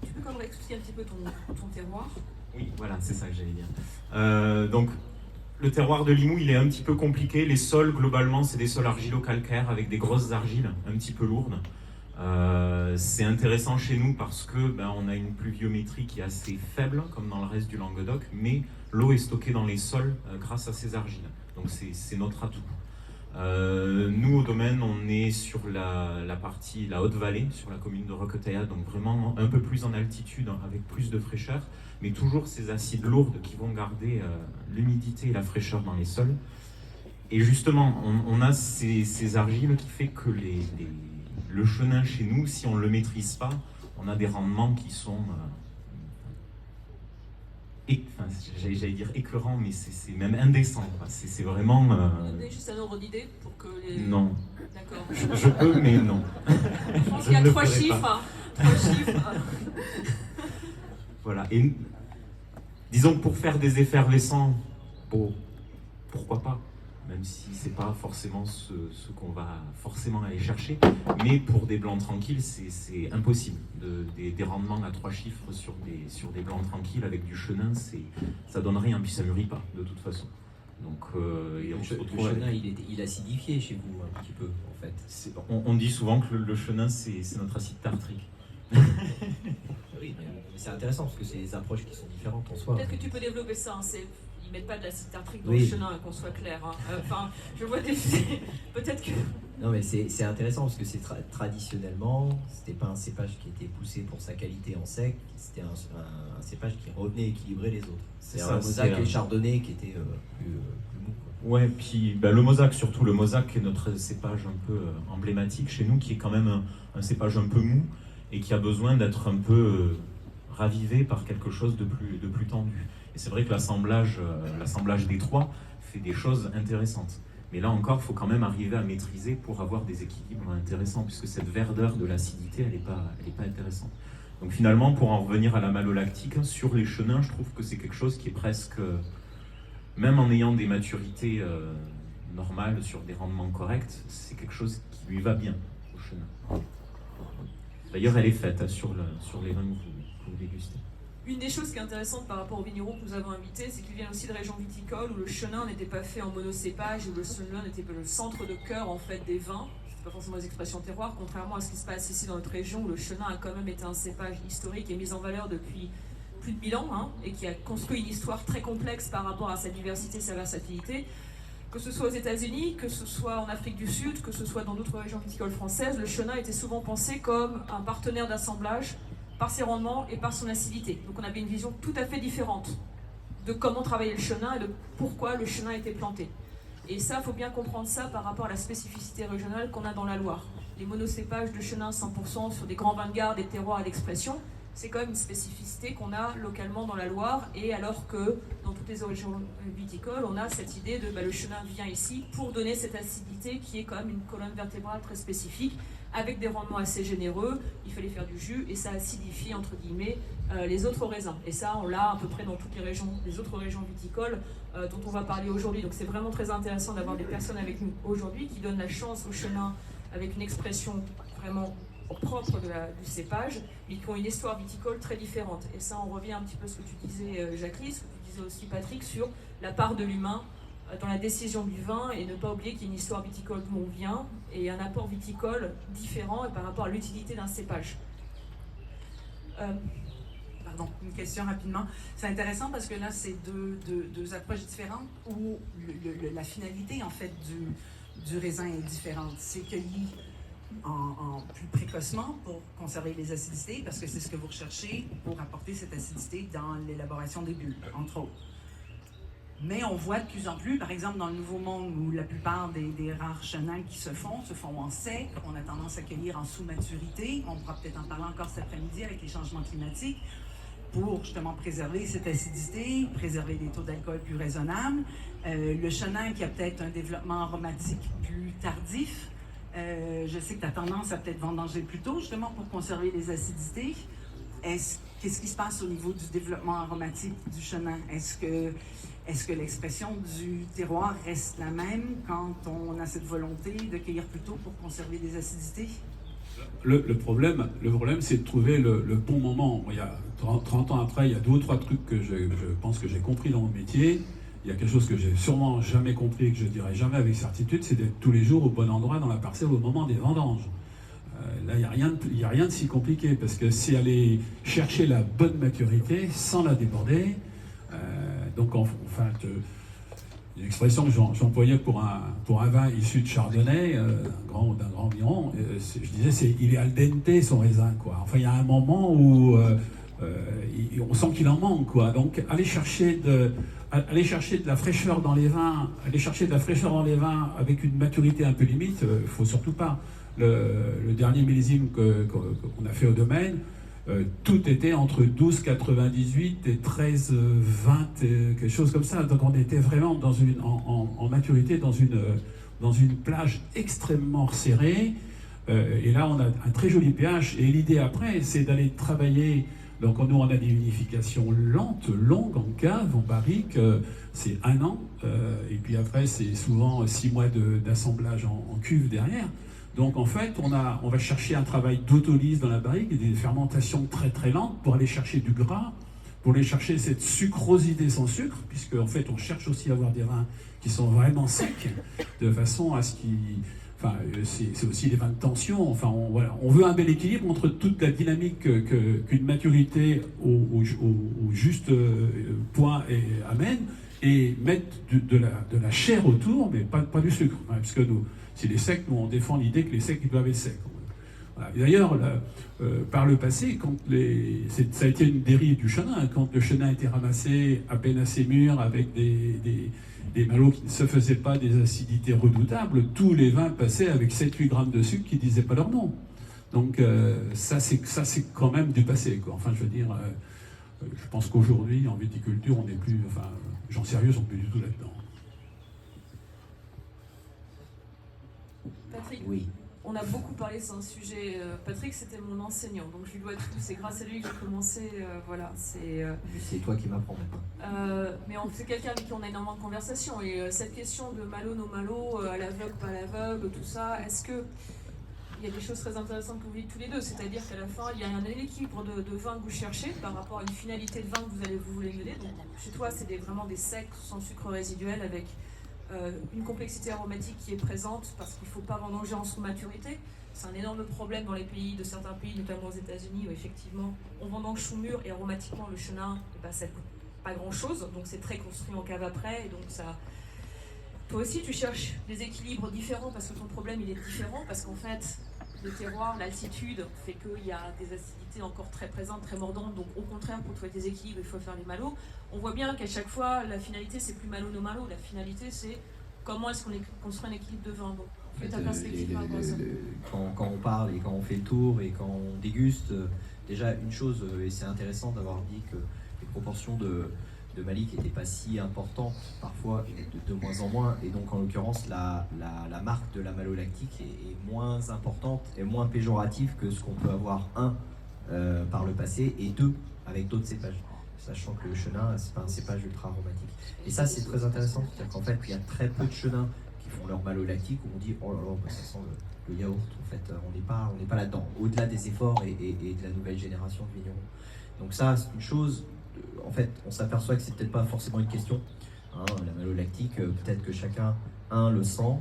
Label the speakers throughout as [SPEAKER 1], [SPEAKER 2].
[SPEAKER 1] Tu peux quand même expliquer un petit peu ton terroir?
[SPEAKER 2] Oui, voilà, c'est ça que j'allais dire. Donc, le terroir de Limoux, il est un petit peu compliqué. Les sols, globalement, c'est des sols argilo-calcaires avec des grosses argiles un petit peu lourdes. C'est intéressant chez nous parce que on a une pluviométrie qui est assez faible, comme dans le reste du Languedoc, mais l'eau est stockée dans les sols grâce à ces argiles. Donc c'est notre atout. Nous, au domaine, on est sur la partie, la haute vallée, sur la commune de Roqueteillat, donc vraiment un peu plus en altitude, avec plus de fraîcheur, mais toujours ces acides lourdes qui vont garder l'humidité et la fraîcheur dans les sols. Et justement, on a ces argiles qui fait que le chenin chez nous, si on ne le maîtrise pas, on a des rendements qui sont... j'allais dire écœurant, mais c'est même indécent. C'est vraiment...
[SPEAKER 1] Donnez juste un ordre d'idée pour que les...
[SPEAKER 2] Non.
[SPEAKER 1] D'accord.
[SPEAKER 2] Je peux, mais non.
[SPEAKER 1] Je pense qu'il y a 3 chiffres. Hein. 3 chiffres.
[SPEAKER 2] Voilà. Et disons que pour faire des effervescents, bon, pourquoi pas, même si c'est pas forcément ce qu'on va forcément aller chercher, mais pour des blancs tranquilles, c'est impossible. Des rendements à 3 chiffres sur des blancs tranquilles avec du chenin, ça donne rien, puis ça mûrit pas, de toute façon. Donc,
[SPEAKER 3] et on se retrouve le chenin, il acidifié chez vous un petit peu, en fait.
[SPEAKER 2] On dit souvent que le chenin, c'est notre acide tartrique.
[SPEAKER 3] Oui, mais c'est intéressant parce que c'est des approches qui sont différentes en soi.
[SPEAKER 1] Peut-être que tu peux développer ça. Hein, ils mettent pas de l'acide tartrique dans le chenin, qu'on soit clair. Hein. Enfin, je vois des... Peut-être que...
[SPEAKER 3] Non, mais c'est intéressant parce que traditionnellement, c'était pas un cépage qui était poussé pour sa qualité en sec, c'était un cépage qui revenait équilibrer les autres. C'est un Mosaque et le Chardonnay qui étaient plus mou.
[SPEAKER 2] Ouais, puis le Mosaque, surtout le Mosaque est notre cépage un peu emblématique chez nous, qui est quand même un cépage un peu mou et qui a besoin d'être un peu ravivé par quelque chose de plus tendu. Et c'est vrai que l'assemblage des trois fait des choses intéressantes. Mais là encore, il faut quand même arriver à maîtriser pour avoir des équilibres intéressants, puisque cette verdeur de l'acidité, elle n'est pas intéressante. Donc finalement, pour en revenir à la malolactique, sur les chenins, je trouve que c'est quelque chose qui est presque, même en ayant des maturités normales, sur des rendements corrects, c'est quelque chose qui lui va bien au chenin. D'ailleurs, elle est faite sur les vins que vous dégustez.
[SPEAKER 1] Une des choses qui est intéressante par rapport aux vignerons que nous avons invités, c'est qu'ils viennent aussi de régions viticoles où le chenin n'était pas fait en monocépage, où le chenin n'était pas le centre de cœur en fait des vins. C'est pas forcément des expressions terroirs, contrairement à ce qui se passe ici dans notre région où le chenin a quand même été un cépage historique et mis en valeur depuis plus de 1000 ans, hein, et qui a construit une histoire très complexe par rapport à sa diversité, sa versatilité. Que ce soit aux États-Unis, que ce soit en Afrique du Sud, que ce soit dans d'autres régions viticoles françaises, le chenin était souvent pensé comme un partenaire d'assemblage par ses rendements et par son acidité. Donc on avait une vision tout à fait différente de comment travailler le chenin et de pourquoi le chenin était planté. Et ça, il faut bien comprendre ça par rapport à la spécificité régionale qu'on a dans la Loire. Les monocépages de chenin 100% sur des grands vins de garde, des terroirs à l'expression, c'est quand même une spécificité qu'on a localement dans la Loire, et alors que dans toutes les régions viticoles, on a cette idée de le chenin vient ici pour donner cette acidité qui est quand même une colonne vertébrale très spécifique, avec des rendements assez généreux. Il fallait faire du jus et ça acidifie entre guillemets les autres raisins. Et ça, on l'a à peu près dans toutes les autres régions viticoles dont on va parler aujourd'hui. Donc c'est vraiment très intéressant d'avoir des personnes avec nous aujourd'hui qui donnent la chance au chenin avec une expression vraiment propre du cépage, mais qui ont une histoire viticole très différente. Et ça, on revient un petit peu à ce que tu disais, Jacqueline, ce que tu disais aussi, Patrick, sur la part de l'humain dans la décision du vin, et ne pas oublier qu'il y a une histoire viticole d'où on vient, et un apport viticole différent et par rapport à l'utilité d'un cépage.
[SPEAKER 4] Pardon, une question rapidement. C'est intéressant parce que là, c'est deux approches différentes où la finalité, en fait, du raisin est différente. C'est cueilli en plus précocement pour conserver les acidités, parce que c'est ce que vous recherchez pour apporter cette acidité dans l'élaboration des bulles, entre autres. Mais on voit de plus en plus, par exemple dans le Nouveau Monde, où la plupart des rares chenins qui se font en sec, on a tendance à cueillir en sous-maturité. On pourra peut-être en parler encore cet après-midi avec les changements climatiques, pour justement préserver cette acidité, préserver des taux d'alcool plus raisonnables. Le chenin qui a peut-être un développement aromatique plus tardif, je sais que tu as tendance à peut-être vendanger plus tôt, justement pour conserver les acidités. Qu'est-ce qui se passe au niveau du développement aromatique du chenin? Est-ce que l'expression du terroir reste la même quand on a cette volonté de cueillir plus tôt pour conserver des acidités?
[SPEAKER 5] le problème, c'est de trouver le bon moment. Il y a 30 ans après, il y a 2 ou 3 trucs que je pense que j'ai compris dans mon métier. Il y a quelque chose que j'ai sûrement jamais compris et que je dirai jamais avec certitude, c'est d'être tous les jours au bon endroit dans la parcelle au moment des vendanges. Là, il n'y a rien de si compliqué, parce que c'est aller chercher la bonne maturité sans la déborder. Donc, enfin, une expression que j'employais pour un vin issu de Chardonnay, d'un grand vigneron, je disais, il est al dente son raisin, quoi. Enfin, il y a un moment où on sent qu'il en manque, quoi. Donc, aller chercher de la fraîcheur dans les vins, avec une maturité un peu limite, il ne faut surtout pas. Le dernier millésime qu'on a fait au domaine, tout était entre 12,98 et 13,20, quelque chose comme ça. Donc on était vraiment en maturité dans une plage extrêmement resserrée. Et là, on a un très joli pH. Et l'idée après, c'est d'aller travailler. Donc nous, on a des unifications longues, en cave, en barrique. C'est 1 an. Et puis après, c'est souvent 6 mois d'assemblage en cuve derrière. Donc en fait, on va chercher un travail d'autolyse dans la barrique et des fermentations très très lentes pour aller chercher du gras, pour aller chercher cette sucrosité sans sucre, puisque en fait on cherche aussi à avoir des vins qui sont vraiment secs, de façon à ce qu'ils... Enfin, c'est aussi des vins de tension. Enfin, on veut un bel équilibre entre toute la dynamique qu'une maturité au juste point amène, et mettre de la chair autour, mais pas du sucre. Hein, parce que si les secs, nous on défend l'idée que les secs ils doivent être secs. Voilà. D'ailleurs, par le passé, ça a été une dérive du chenin. Quand le chenin était ramassé à peine assez mûr, avec des malots qui ne se faisaient pas, des acidités redoutables, tous les vins passaient avec 7-8 grammes de sucre qui ne disaient pas leur nom. Donc ça c'est quand même du passé, quoi. Enfin, je veux dire, je pense qu'aujourd'hui, en viticulture, on n'est plus... Enfin, gens sérieux sont plus du tout là-dedans.
[SPEAKER 1] Patrick,
[SPEAKER 3] oui.
[SPEAKER 1] On a beaucoup parlé, c'est un sujet... Patrick, c'était mon enseignant, donc je lui dois tout. C'est grâce à lui que j'ai commencé, voilà.
[SPEAKER 3] C'est toi qui m'apprends maintenant.
[SPEAKER 1] Mais c'est quelqu'un avec qui on a énormément de conversations. Et cette question de malo, no malo, à l'aveugle, pas à l'aveugle, tout ça, est-ce que... Il y a des choses très intéressantes que vous dites tous les deux, c'est-à-dire qu'à la fin, il y a un équilibre de vin que vous cherchez par rapport à une finalité de vin que vous voulez mener. Donc, chez toi, c'est vraiment des secs sans sucre résiduel avec une complexité aromatique qui est présente parce qu'il ne faut pas vendanger en sous-maturité. C'est un énorme problème dans de certains pays, notamment aux États-Unis, où effectivement, on vendange sous mûr et aromatiquement, le chenin, ça ne coûte pas grand-chose, donc c'est très construit en cave après, et donc ça... Toi aussi, tu cherches des équilibres différents parce que ton problème, il est différent, parce qu'en fait, le terroir, l'altitude fait qu'il y a des acidités encore très présentes, très mordantes, donc au contraire, pour trouver des équilibres, il faut faire les malos. On voit bien qu'à chaque fois, la finalité, c'est plus malo, no malo, la finalité, c'est comment est-ce qu'on construit un équilibre de vin. Donc, ta perspective par rapport à ça.
[SPEAKER 3] Quand on parle et quand on fait le tour et quand on déguste, déjà une chose, et c'est intéressant d'avoir dit que les proportions de Malik n'était pas si importante parfois, de moins en moins, et donc en l'occurrence la marque de la malolactique est moins importante et moins péjorative que ce qu'on peut avoir par le passé, et avec d'autres cépages, sachant que le chenin c'est pas un cépage ultra aromatique. Et ça c'est très intéressant, c'est-à-dire qu'en fait il y a très peu de chenins qui font leur malolactique où on dit oh là là, ça sent le yaourt. En fait on n'est pas là-dedans, au-delà des efforts et de la nouvelle génération de vignerons. Donc ça c'est une chose. En fait, on s'aperçoit que c'est peut-être pas forcément une question. La malolactique, peut-être que chacun, le sent.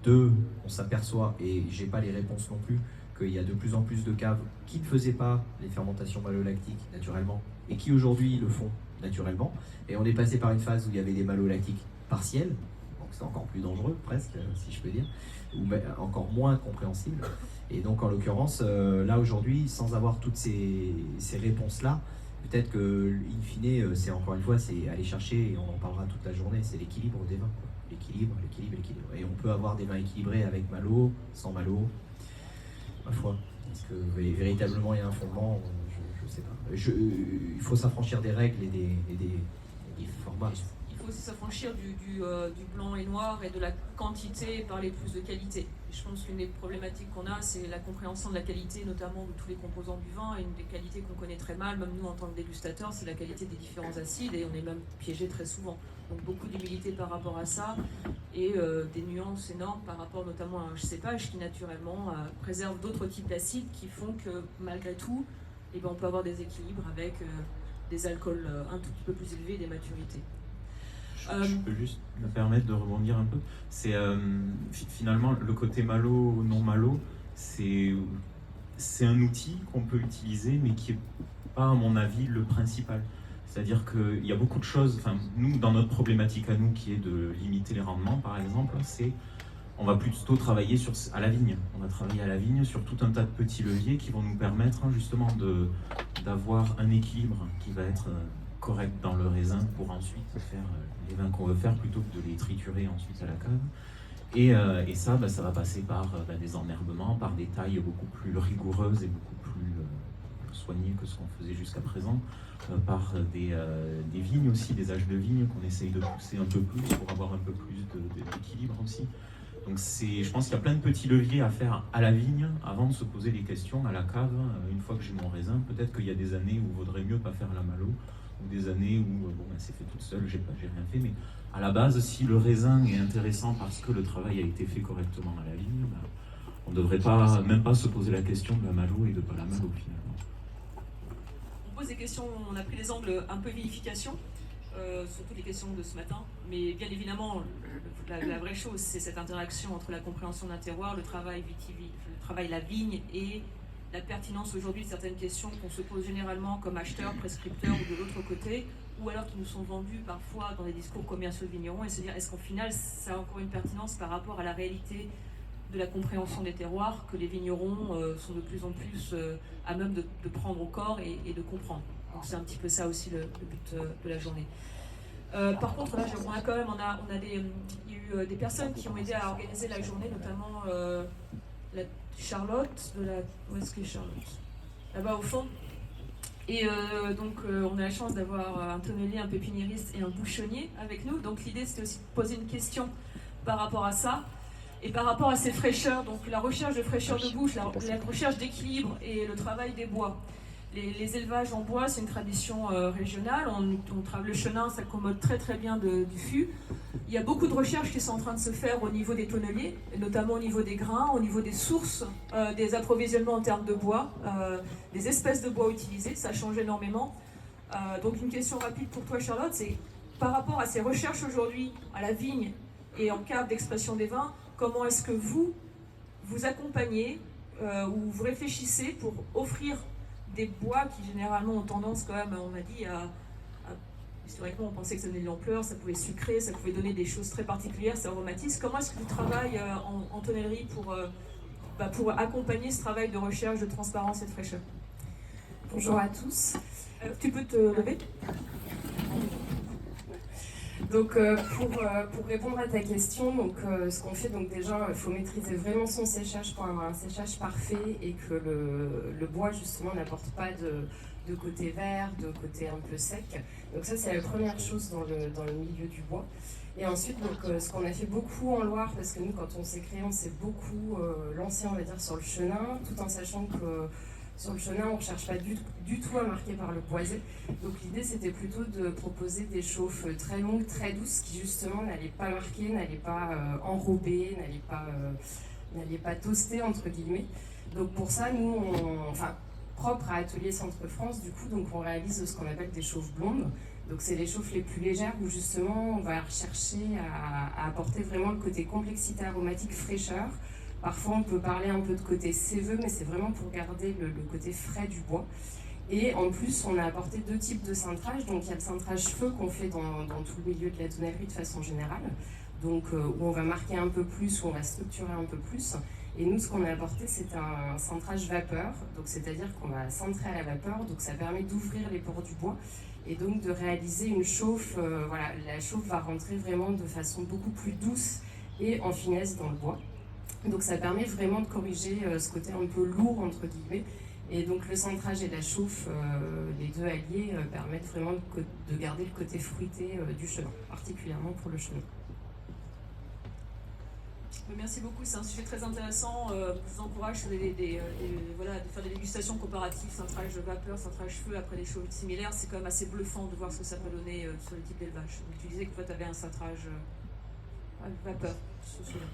[SPEAKER 3] 2, on s'aperçoit, et j'ai pas les réponses non plus, qu'il y a de plus en plus de caves qui ne faisaient pas les fermentations malolactiques naturellement, et qui aujourd'hui le font naturellement. Et on est passé par une phase où il y avait des malolactiques partiels, donc c'est encore plus dangereux presque, si je peux dire, ou encore moins compréhensible. Et donc en l'occurrence, là aujourd'hui, sans avoir toutes ces réponses-là, peut-être que, in fine, c'est encore une fois, c'est aller chercher, et on en parlera toute la journée, c'est l'équilibre des vins, quoi. L'équilibre. Et on peut avoir des vins équilibrés avec malo, sans malo, ma foi. Est-ce que véritablement il y a un fondement? Je sais pas. Il faut s'affranchir des règles et des formats.
[SPEAKER 1] Il faut aussi s'affranchir du blanc et noir et de la quantité et parler plus de qualité. Et je pense qu'une des problématiques qu'on a, c'est la compréhension de la qualité, notamment de tous les composants du vin. Et une des qualités qu'on connaît très mal, même nous en tant que dégustateurs, c'est la qualité des différents acides, et on est même piégé très souvent. Donc beaucoup d'humilité par rapport à ça, et des nuances énormes par rapport notamment à un cépage qui naturellement préserve d'autres types d'acides qui font que malgré tout, eh ben, on peut avoir des équilibres avec des alcools un tout petit peu plus élevés et des maturités.
[SPEAKER 2] Je peux juste me permettre de rebondir un peu. C'est finalement le côté malo, non malo, c'est un outil qu'on peut utiliser, mais qui n'est pas, à mon avis, le principal. C'est-à-dire qu'il y a beaucoup de choses, enfin, nous, dans notre problématique à nous, qui est de limiter les rendements, par exemple, on va plutôt travailler à la vigne. On va travailler à la vigne sur tout un tas de petits leviers qui vont nous permettre justement d'avoir un équilibre qui va être correct dans le raisin pour ensuite faire les vins qu'on veut faire, plutôt que de les triturer ensuite à la cave. Et ça, ça va passer par des enherbements, par des tailles beaucoup plus rigoureuses et beaucoup plus soignées que ce qu'on faisait jusqu'à présent, par des vignes aussi, des âges de vigne qu'on essaye de pousser un peu plus pour avoir un peu plus d'équilibre aussi. Donc je pense qu'il y a plein de petits leviers à faire à la vigne avant de se poser des questions à la cave. Une fois que j'ai mon raisin, peut-être qu'il y a des années où il vaudrait mieux pas faire la malo, ou des années où c'est fait toute seule, j'ai rien fait. Mais à la base, si le raisin est intéressant parce que le travail a été fait correctement à la vigne, on ne devrait même pas se poser la question de la malo et de pas la malo finalement.
[SPEAKER 1] On pose des questions, on a pris les angles un peu vinification. Surtout les questions de ce matin, mais bien évidemment la vraie chose, c'est cette interaction entre la compréhension d'un terroir, le travail la vigne, et la pertinence aujourd'hui de certaines questions qu'on se pose généralement comme acheteurs, prescripteurs ou de l'autre côté, ou alors qui nous sont vendus parfois dans des discours commerciaux de vignerons, et se dire est-ce qu'en final ça a encore une pertinence par rapport à la réalité de la compréhension des terroirs que les vignerons sont de plus en plus à même de prendre au corps et de comprendre. Donc c'est un petit peu ça aussi le but de la journée. Par contre, là, il y a eu des personnes qui ont aidé à organiser la journée, notamment la Charlotte, où est-ce que Charlotte ? Là-bas au fond. Et donc on a la chance d'avoir un tonnelier, un pépiniériste et un bouchonnier avec nous. Donc l'idée c'était aussi de poser une question par rapport à ça. Et par rapport à ces fraîcheurs, donc la recherche de fraîcheur de bouche, la recherche d'équilibre et le travail des bois. Les élevages en bois, c'est une tradition régionale. Le chenin s'accommode très très bien du fût. Il y a beaucoup de recherches qui sont en train de se faire au niveau des tonneliers, notamment au niveau des grains, au niveau des sources, des approvisionnements en termes de bois, des espèces de bois utilisées. Ça change énormément. Donc une question rapide pour toi, Charlotte, c'est par rapport à ces recherches aujourd'hui à la vigne et en cave d'expression des vins, comment est-ce que vous accompagnez ou vous réfléchissez pour offrir des bois qui généralement ont tendance quand même, on m'a dit, historiquement on pensait que ça donnait de l'ampleur, ça pouvait sucrer, ça pouvait donner des choses très particulières, ça aromatise. Comment est-ce que tu travailles en tonnellerie pour accompagner ce travail de recherche de transparence et de fraîcheur ?
[SPEAKER 6] Bonjour à tous.
[SPEAKER 1] Tu peux te lever ?
[SPEAKER 6] Donc pour répondre à ta question, donc ce qu'on fait, donc déjà il faut maîtriser vraiment son séchage pour avoir un séchage parfait et que le bois justement n'apporte pas de côté vert, de côté un peu sec. Donc ça c'est la première chose dans le milieu du bois. Et ensuite donc ce qu'on a fait beaucoup en Loire, parce que nous quand on s'est créé on s'est beaucoup lancé on va dire sur le chenin, tout en sachant que sur le chenin, on ne cherche pas du tout à marquer par le boisé. Donc l'idée, c'était plutôt de proposer des chauffes très longues, très douces, qui justement n'allaient pas marquer, n'allaient pas enrober, n'allaient pas toaster, entre guillemets. Donc pour ça, nous, propre à Atelier Centre-France, du coup, donc on réalise ce qu'on appelle des chauffes blondes. Donc c'est les chauffes les plus légères où justement, on va chercher à apporter vraiment le côté complexité aromatique, fraîcheur. Parfois, on peut parler un peu de côté séveux, mais c'est vraiment pour garder le côté frais du bois. Et en plus, on a apporté deux types de cintrage. Donc, il y a le cintrage feu qu'on fait dans tout le milieu de la tonnellerie de façon générale. Donc, où on va marquer un peu plus, où on va structurer un peu plus. Et nous, ce qu'on a apporté, c'est un cintrage vapeur. Donc, c'est-à-dire qu'on va cintrer à la vapeur. Donc, ça permet d'ouvrir les pores du bois. Et donc, de réaliser une chauffe. La chauffe va rentrer vraiment de façon beaucoup plus douce et en finesse dans le bois. Donc ça permet vraiment de corriger ce côté un peu lourd, entre guillemets, Et donc le centrage et la chauffe, les deux alliés, permettent vraiment de garder le côté fruité du chenin, particulièrement pour le chenin.
[SPEAKER 1] Merci beaucoup, c'est un sujet très intéressant. Je vous encourage voilà, de faire des dégustations comparatives, cintrage vapeur, cintrage feu, après des choses similaires. C'est quand même assez bluffant de voir ce que ça peut donner sur le type d'élevage. Donc tu disais que toi tu avais un cintrage vapeur, je me souviens.